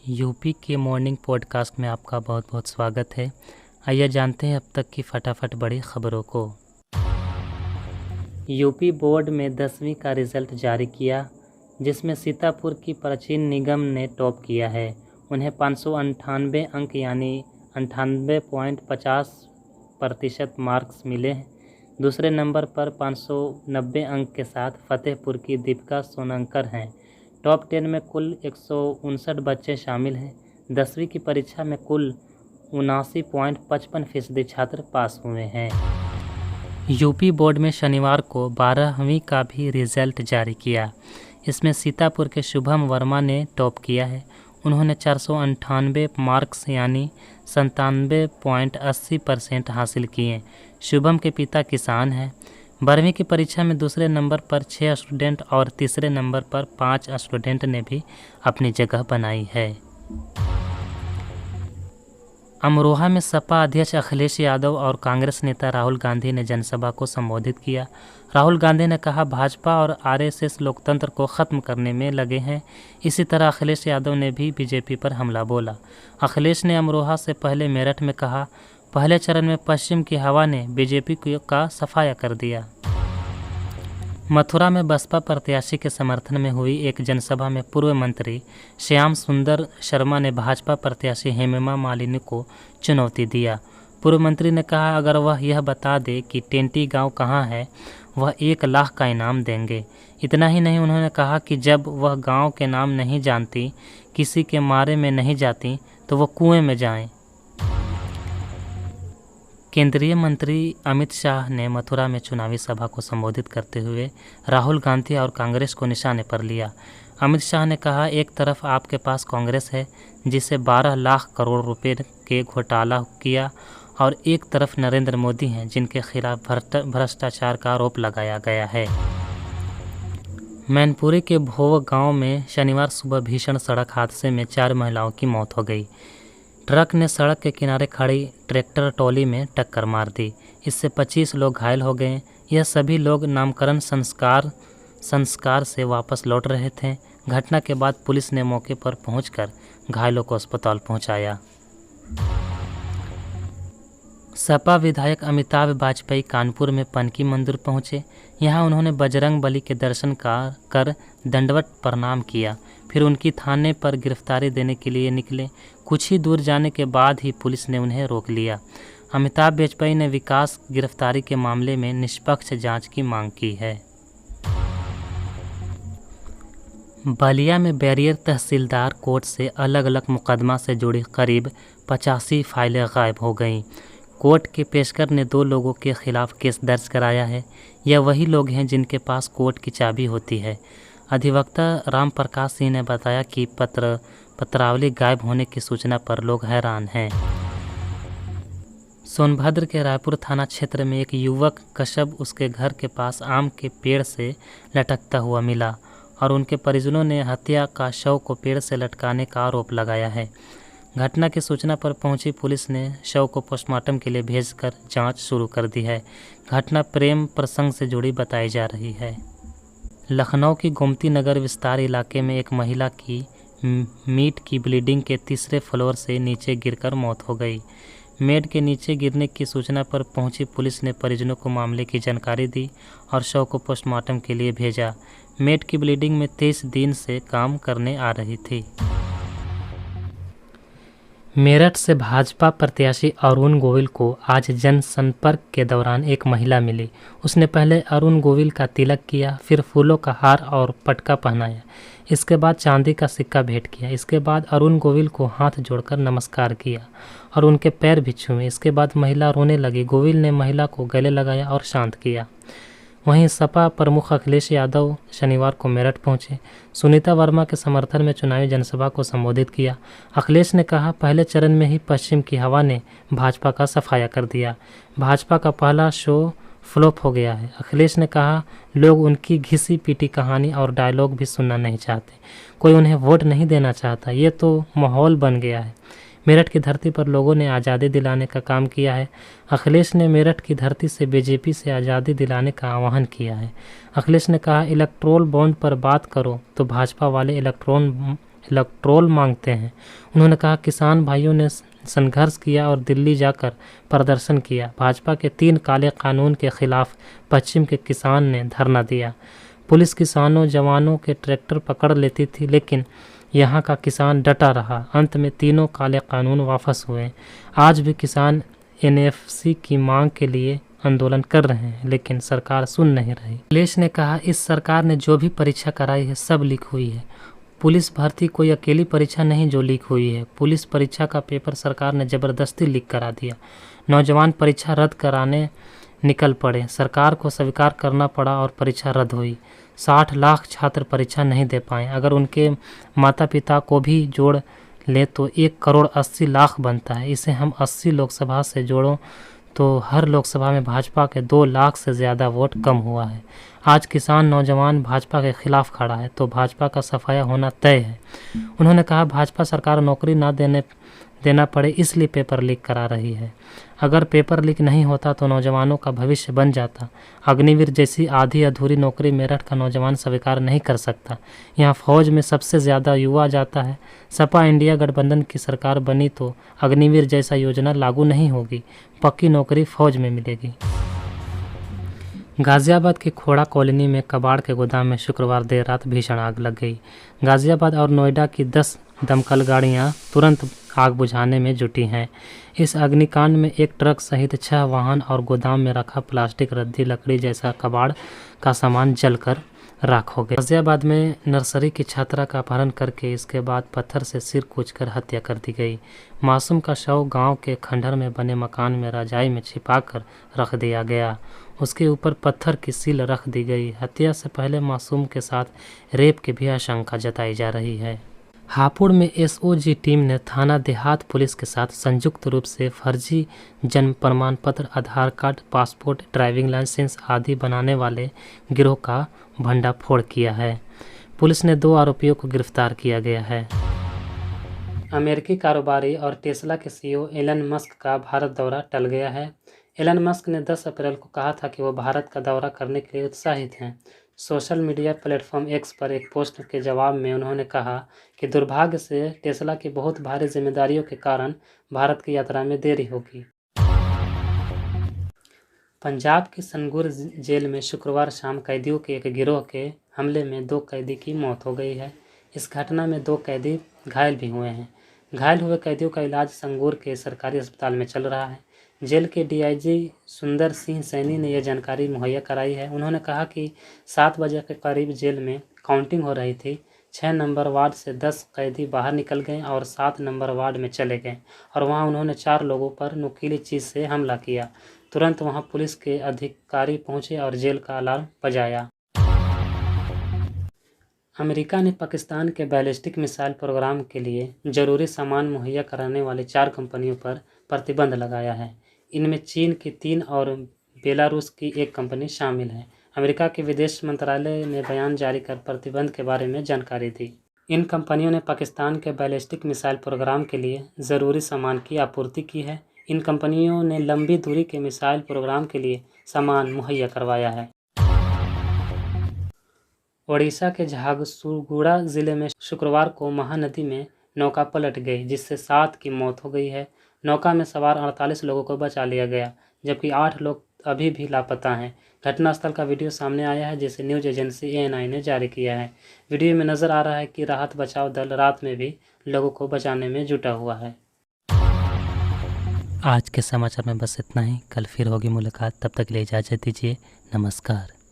UP के morning podcast में आपका बहुत बहुत स्वागत है। आइए जानते हैं अब तक की फटाफट बड़ी खबरों को। यूपी बोर्ड में 10वीं का रिज़ल्ट जारी किया, जिसमें सीतापुर की प्राचीन निगम ने टॉप किया है। उन्हें 598 अंक यानी 98.50% मार्क्स मिले हैं। दूसरे नंबर पर 590 अंक के साथ फतेहपुर की दीपिका सोनंकर हैं। टॉप 10 में कुल 159 बच्चे शामिल हैं। 10वीं की परीक्षा में कुल 79.55% छात्र पास हुए हैं। यूपी बोर्ड में शनिवार को 12वीं का भी रिज़ल्ट जारी किया। इसमें सीतापुर के शुभम वर्मा ने टॉप किया है। उन्होंने 498 मार्क्स यानी 97.80% हासिल किए। शुभम के पिता किसान हैं। 12वीं की परीक्षा में दूसरे नंबर पर 6 स्टूडेंट और तीसरे नंबर पर 5 स्टूडेंट ने भी अपनी जगह बनाई है। अमरोहा में सपा अध्यक्ष अखिलेश यादव और कांग्रेस नेता राहुल गांधी ने जनसभा को संबोधित किया। राहुल गांधी ने कहा, भाजपा और आरएसएस लोकतंत्र को ख़त्म करने में लगे हैं। इसी तरह अखिलेश यादव ने भी बीजेपी पर हमला बोला। अखिलेश ने अमरोहा से पहले मेरठ में कहा, पहले चरण में पश्चिम की हवा ने बीजेपी का सफाया कर दिया। मथुरा में बसपा प्रत्याशी के समर्थन में हुई एक जनसभा में पूर्व मंत्री श्याम सुंदर शर्मा ने भाजपा प्रत्याशी हेमा मालिनी को चुनौती दिया। पूर्व मंत्री ने कहा, अगर वह यह बता दे कि टेंटी गांव कहां है, वह 1 लाख का इनाम देंगे। इतना ही नहीं, उन्होंने कहा कि जब वह गांव के नाम नहीं जानती, किसी के मारे में नहीं जाती, तो वह कुएं में जाएं। केंद्रीय मंत्री अमित शाह ने मथुरा में चुनावी सभा को संबोधित करते हुए राहुल गांधी और कांग्रेस को निशाने पर लिया। अमित शाह ने कहा, एक तरफ आपके पास कांग्रेस है जिसे 12 लाख करोड़ रुपए के घोटाला किया, और एक तरफ नरेंद्र मोदी हैं जिनके खिलाफ भ्रष्टाचार का आरोप लगाया गया है। मैनपुरी के भोव गांव में शनिवार सुबह भीषण सड़क हादसे में 4 महिलाओं की मौत हो गई। ट्रक ने सड़क के किनारे खड़ी ट्रैक्टर ट्रॉली में टक्कर मार दी। इससे 25 लोग घायल हो गए। यह सभी लोग नामकरण संस्कार से वापस लौट रहे थे। घटना के बाद पुलिस ने मौके पर पहुंचकर घायलों को अस्पताल पहुंचाया। सपा विधायक अमिताभ वाजपेयी कानपुर में पनकी मंदिर पहुंचे। यहां उन्होंने बजरंग बली के दर्शन कर दंडवत प्रणाम किया। फिर उनकी थाने पर गिरफ्तारी देने के लिए निकले। कुछ ही दूर जाने के बाद ही पुलिस ने उन्हें रोक लिया। अमिताभ वाजपेयी ने विकास गिरफ्तारी के मामले में निष्पक्ष जांच की मांग की है। बलिया में बैरियर तहसीलदार कोर्ट से अलग अलग मुकदमा से जुड़ी करीब 85 फाइलें गायब हो गईं। कोर्ट के पेशकर ने 2 लोगों के खिलाफ केस दर्ज कराया है। यह वही लोग हैं जिनके पास कोर्ट की चाबी होती है। अधिवक्ता राम प्रकाश सिंह ने बताया कि पत्रावली गायब होने की सूचना पर लोग हैरान हैं। सोनभद्र के रायपुर थाना क्षेत्र में एक युवक कशब उसके घर के पास आम के पेड़ से लटकता हुआ मिला और उनके परिजनों ने हत्या का शव को पेड़ से लटकाने का आरोप लगाया है। घटना की सूचना पर पहुंची पुलिस ने शव को पोस्टमार्टम के लिए भेजकर जांच शुरू कर दी है। घटना प्रेम प्रसंग से जुड़ी बताई जा रही है। लखनऊ की गोमती नगर विस्तार इलाके में एक महिला की मीट की ब्लीडिंग के तीसरे फ्लोर से नीचे गिरकर मौत हो गई। मेड के नीचे गिरने की सूचना पर पहुंची पुलिस ने परिजनों को मामले की जानकारी दी और शव को पोस्टमार्टम के लिए भेजा। मेड की ब्लीडिंग में 23 दिन से काम करने आ रही थी। मेरठ से भाजपा प्रत्याशी अरुण गोविल को आज जनसंपर्क के दौरान एक महिला मिली। उसने पहले अरुण गोविल का तिलक किया, फिर फूलों का हार और पटका पहनाया। इसके बाद चांदी का सिक्का भेंट किया। इसके बाद अरुण गोविल को हाथ जोड़कर नमस्कार किया और उनके पैर भी छुए। इसके बाद महिला रोने लगी। गोविल ने महिला को गले लगाया और शांत किया। वहीं सपा प्रमुख अखिलेश यादव शनिवार को मेरठ पहुंचे। सुनीता वर्मा के समर्थन में चुनावी जनसभा को संबोधित किया। अखिलेश ने कहा, पहले चरण में ही पश्चिम की हवा ने भाजपा का सफाया कर दिया। भाजपा का पहला शो फ्लॉप हो गया है। अखिलेश ने कहा, लोग उनकी घिसी पीटी कहानी और डायलॉग भी सुनना नहीं चाहते। कोई उन्हें वोट नहीं देना चाहता। ये तो माहौल बन गया है। मेरठ की धरती पर लोगों ने आज़ादी दिलाने का काम किया है। अखिलेश ने मेरठ की धरती से बीजेपी से आज़ादी दिलाने का आह्वान किया है। अखिलेश ने कहा, इलेक्ट्रोल बॉन्ड पर बात करो तो भाजपा वाले इलेक्ट्रोल मांगते हैं। उन्होंने कहा किसान भाइयों ने संघर्ष किया और दिल्ली जाकर प्रदर्शन किया। भाजपा के 3 काले कानून के खिलाफ पश्चिम के किसान ने धरना दिया। पुलिस किसानों जवानों के ट्रैक्टर पकड़ लेती थी, लेकिन यहाँ का किसान डटा रहा। अंत में तीनों काले कानून वापस हुए। आज भी किसान एनएफसी की मांग के लिए आंदोलन कर रहे हैं, लेकिन सरकार सुन नहीं रही। अखिलेश ने कहा इस सरकार ने जो भी परीक्षा कराई है सब लीक हुई है। पुलिस भर्ती कोई अकेली परीक्षा नहीं जो लीक हुई है। पुलिस परीक्षा का पेपर सरकार ने ज़बरदस्ती लीक करा दिया। नौजवान परीक्षा रद्द कराने निकल पड़े, सरकार को स्वीकार करना पड़ा और परीक्षा रद्द हुई। 60 लाख छात्र परीक्षा नहीं दे पाए। अगर उनके माता पिता को भी जोड़ ले तो 1 करोड़ 80 लाख बनता है। इसे हम 80 लोकसभा से जोड़ो तो हर लोकसभा में भाजपा के 2 लाख से ज़्यादा वोट कम हुआ है। आज किसान नौजवान भाजपा के खिलाफ खड़ा है तो भाजपा का सफाया होना तय है। उन्होंने कहा भाजपा सरकार नौकरी ना देना पड़े इसलिए पेपर लीक करा रही है। अगर पेपर लीक नहीं होता तो नौजवानों का भविष्य बन जाता। अग्निवीर जैसी आधी अधूरी नौकरी मेरठ का नौजवान स्वीकार नहीं कर सकता। यहाँ फौज में सबसे ज़्यादा युवा जाता है। सपा इंडिया गठबंधन की सरकार बनी तो अग्निवीर जैसा योजना लागू नहीं होगी। पक्की नौकरी फौज में मिलेगी। गाज़ियाबाद की खोड़ा कॉलोनी में कबाड़ के गोदाम में शुक्रवार देर रात भीषण आग लग गई। गाज़ियाबाद और नोएडा की 10 दमकल गाड़ियां तुरंत आग बुझाने में जुटी हैं। इस अग्निकांड में एक ट्रक सहित 6 वाहन और गोदाम में रखा प्लास्टिक, रद्दी, लकड़ी जैसा कबाड़ का सामान जलकर राख हो गया। गाज़ियाबाद में नर्सरी की छात्रा का अपहरण करके इसके बाद पत्थर से सिर कूचकर हत्या कर दी गई। मासूम का शव गांव के खंडहर में बने मकान में रजाई में छिपाकर रख दिया गया। उसके ऊपर पत्थर की सील रख दी गई। हत्या से पहले मासूम के साथ रेप की भी आशंका जताई जा रही है। हापुड़ में एसओजी टीम ने थाना देहात पुलिस के साथ संयुक्त रूप से फर्जी जन्म प्रमाण पत्र, आधार कार्ड, पासपोर्ट, ड्राइविंग लाइसेंस आदि बनाने वाले गिरोह का भंडाफोड़ किया है। पुलिस ने 2 आरोपियों को गिरफ्तार किया गया है। अमेरिकी कारोबारी और टेस्ला के सीईओ एलन मस्क का भारत दौरा टल गया है। एलन मस्क ने 10 अप्रैल को कहा था कि वो भारत का दौरा करने के लिए उत्साहित हैं। सोशल मीडिया प्लेटफॉर्म एक्स पर एक पोस्ट के जवाब में उन्होंने कहा कि दुर्भाग्य से टेस्ला की बहुत भारी जिम्मेदारियों के कारण भारत की यात्रा में देरी होगी। पंजाब की संगरूर जेल में शुक्रवार शाम कैदियों के एक गिरोह के हमले में 2 कैदी की मौत हो गई है। इस घटना में 2 कैदी घायल भी हुए हैं। घायल हुए कैदियों का इलाज संगरूर के सरकारी अस्पताल में चल रहा है। जेल के डीआईजी सुंदर सिंह सैनी ने यह जानकारी मुहैया कराई है। उन्होंने कहा कि 7 बजे के करीब जेल में काउंटिंग हो रही थी। 6 नंबर वार्ड से 10 कैदी बाहर निकल गए और 7 नंबर वार्ड में चले गए और वहां उन्होंने 4 लोगों पर नुकीली चीज़ से हमला किया। तुरंत वहां पुलिस के अधिकारी पहुंचे और जेल का अलार्म बजाया। अमेरिका ने पाकिस्तान के बैलिस्टिक मिसाइल प्रोग्राम के लिए जरूरी सामान मुहैया कराने वाली 4 कंपनियों पर प्रतिबंध लगाया है। इनमें चीन की 3 और बेलारूस की 1 कंपनी शामिल है। अमेरिका के विदेश मंत्रालय ने बयान जारी कर प्रतिबंध के बारे में जानकारी दी। इन कंपनियों ने पाकिस्तान के बैलिस्टिक मिसाइल प्रोग्राम के लिए ज़रूरी सामान की आपूर्ति की है। इन कंपनियों ने लंबी दूरी के मिसाइल प्रोग्राम के लिए सामान मुहैया करवाया है। ओडिशा के झारसुगुड़ा जिले में शुक्रवार को महानदी में नौका पलट गई, जिससे 7 की मौत हो गई है। नौका में सवार 48 लोगों को बचा लिया गया, जबकि 8 लोग अभी भी लापता हैं। घटनास्थल का वीडियो सामने आया है, जिसे न्यूज़ एजेंसी एएनआई ने जारी किया है। वीडियो में नजर आ रहा है कि राहत बचाव दल रात में भी लोगों को बचाने में जुटा हुआ है। आज के समाचार में बस इतना ही। कल फिर होगी मुलाकात, तब तक के लिए इजाज़त दीजिए। नमस्कार।